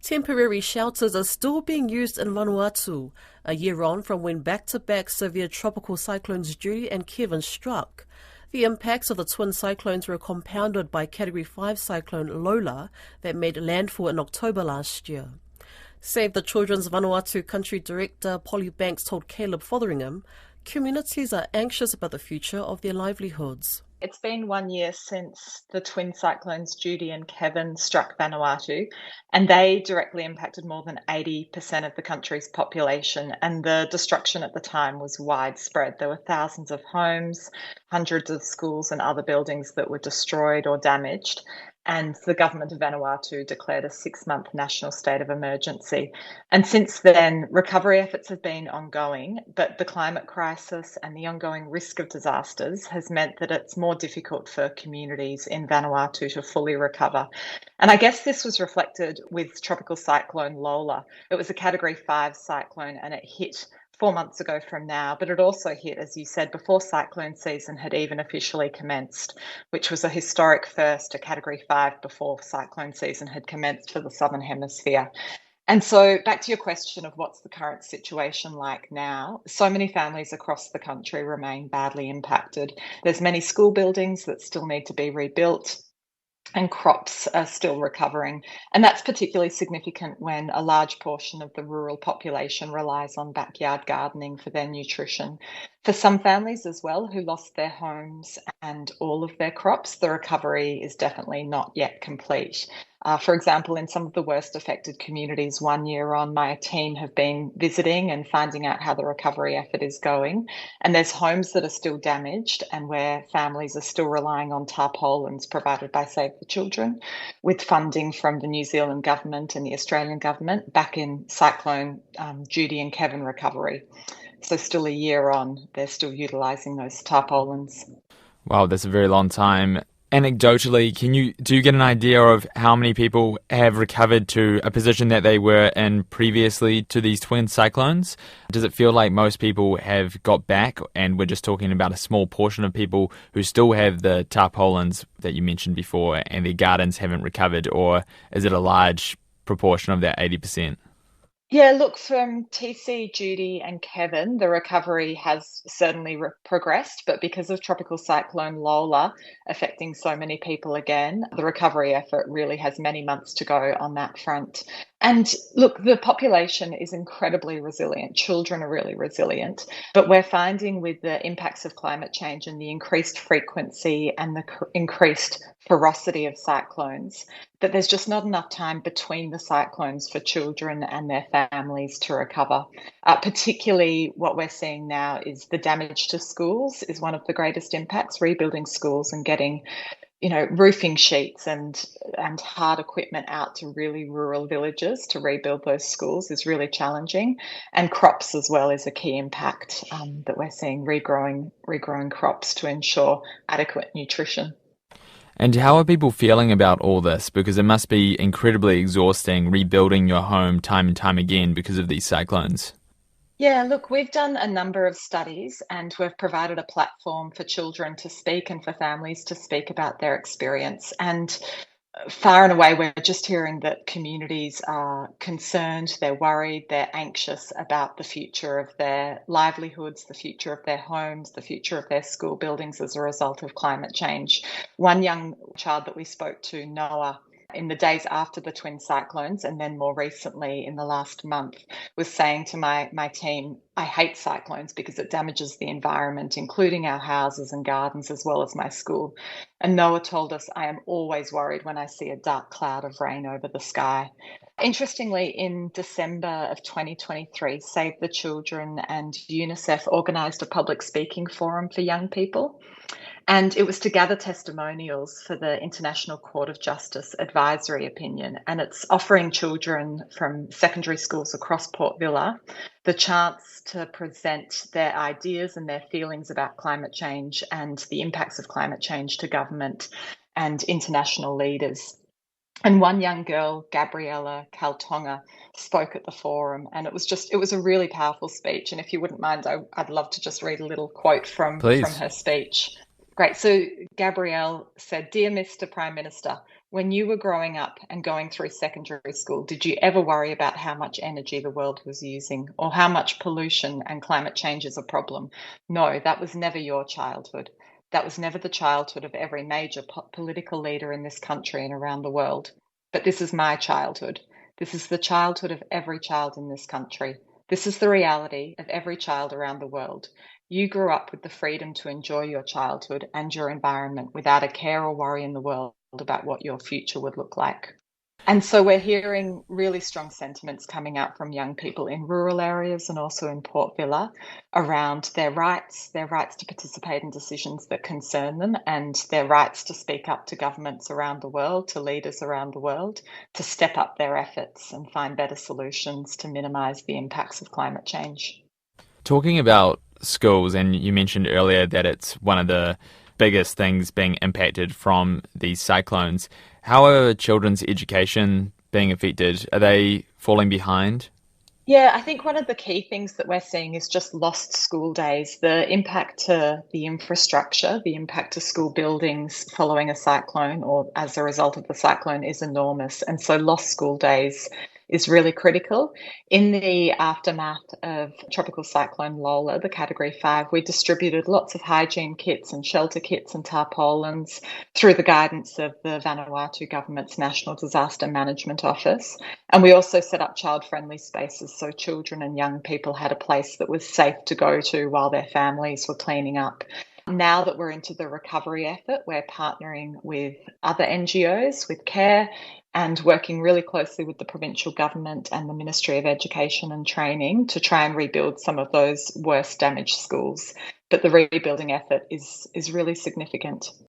Temporary shelters are still being used in Vanuatu, a year on from when back-to-back severe tropical cyclones Judy and Kevin struck. The impacts of the twin cyclones were compounded by Category 5 cyclone Lola that made landfall in October last year. Save the Children's Vanuatu Country Director Polly Banks told Caleb Fotheringham, communities are anxious about the future of their livelihoods. It's been 1 year since the twin cyclones Judy and Kevin struck Vanuatu, and they directly impacted more than 80% of the country's population, and the destruction at the time was widespread. There were thousands of homes, hundreds of schools and other buildings that were destroyed or damaged, and the government of Vanuatu declared a 6-month national state of emergency. And since then, recovery efforts have been ongoing, but the climate crisis and the ongoing risk of disasters has meant that it's more difficult for communities in Vanuatu to fully recover. And I guess this was reflected with Tropical Cyclone Lola. It was a Category 5 cyclone and it hit 4 months ago from now, but it also hit, as you said, before cyclone season had even officially commenced, which was a historic first, a Category 5 before cyclone season had commenced for the Southern Hemisphere. And so back to your question of what's the current situation like now, so many families across the country remain badly impacted. There's many school buildings that still need to be rebuilt, and crops are still recovering. And that's particularly significant when a large portion of the rural population relies on backyard gardening for their nutrition. For some families as well who lost their homes and all of their crops, the recovery is definitely not yet complete. For example, in some of the worst affected communities 1 year on, my team have been visiting and finding out how the recovery effort is going. And there's homes that are still damaged and where families are still relying on tarpaulins provided by Save the Children, with funding from the New Zealand government and the Australian government back in Cyclone Judy and Kevin recovery. So still a year on, they're still utilising those tarpaulins. Wow, that's a very long time. Anecdotally, do you get an idea of how many people have recovered to a position that they were in previously to these twin cyclones? Does it feel like most people have got back and we're just talking about a small portion of people who still have the tarpaulins that you mentioned before and their gardens haven't recovered, or is it a large proportion of that 80%? Yeah, look, from TC, Judy and Kevin, the recovery has certainly progressed, but because of Tropical Cyclone Lola affecting so many people again, the recovery effort really has many months to go on that front. And look, the population is incredibly resilient. Children are really resilient, but we're finding with the impacts of climate change and the increased frequency and the increased ferocity of cyclones that there's just not enough time between the cyclones for children and their families to recover. Particularly what we're seeing now is the damage to schools is one of the greatest impacts. Rebuilding schools and getting roofing sheets and hard equipment out to really rural villages to rebuild those schools is really challenging. And crops as well is a key impact that we're seeing, regrowing crops to ensure adequate nutrition. And how are people feeling about all this? Because it must be incredibly exhausting rebuilding your home time and time again because of these cyclones. Yeah, look, we've done a number of studies and we've provided a platform for children to speak and for families to speak about their experience. And far and away, we're just hearing that communities are concerned, they're worried, they're anxious about the future of their livelihoods, the future of their homes, the future of their school buildings as a result of climate change. One young child that we spoke to, Noah, in the days after the twin cyclones and then more recently in the last month, was saying to my team, I hate cyclones because it damages the environment, including our houses and gardens, as well as my school. And Noah told us, I am always worried when I see a dark cloud of rain over the sky. Interestingly, in December of 2023, Save the Children and UNICEF organised a public speaking forum for young people. And it was to gather testimonials for the International Court of Justice advisory opinion. And it's offering children from secondary schools across Port Vila the chance to present their ideas and their feelings about climate change and the impacts of climate change to government and international leaders. And one young girl, Gabriella Kaltonga, spoke at the forum, and it was a really powerful speech. And if you wouldn't mind, I'd love to just read a little quote from her speech. Great. So Gabrielle said, "Dear Mr. Prime Minister, When you were growing up and going through secondary school, did you ever worry about how much energy the world was using or how much pollution and climate change is a problem? No, that was never your childhood. That was never the childhood of every major political leader in this country and around the world. But this is my childhood. This is the childhood of every child in this country. This is the reality of every child around the world. You grew up with the freedom to enjoy your childhood and your environment without a care or worry in the world about what your future would look like. And so we're hearing really strong sentiments coming out from young people in rural areas and also in Port Vila around their rights to participate in decisions that concern them, and their rights to speak up to governments around the world, to leaders around the world, to step up their efforts and find better solutions to minimise the impacts of climate change. Talking about schools, and you mentioned earlier that it's one of the biggest things being impacted from these cyclones. How are children's education being affected? Are they falling behind? Yeah, I think one of the key things that we're seeing is just lost school days. The impact to the infrastructure, the impact to school buildings following a cyclone or as a result of the cyclone is enormous. And so lost school days is really critical. In the aftermath of Tropical Cyclone Lola, the Category 5, we distributed lots of hygiene kits and shelter kits and tarpaulins through the guidance of the Vanuatu government's National Disaster Management Office. And we also set up child-friendly spaces so children and young people had a place that was safe to go to while their families were cleaning up. Now that we're into the recovery effort, we're partnering with other NGOs, with CARE, and working really closely with the provincial government and the Ministry of Education and Training to try and rebuild some of those worst damaged schools. But the rebuilding effort is really significant.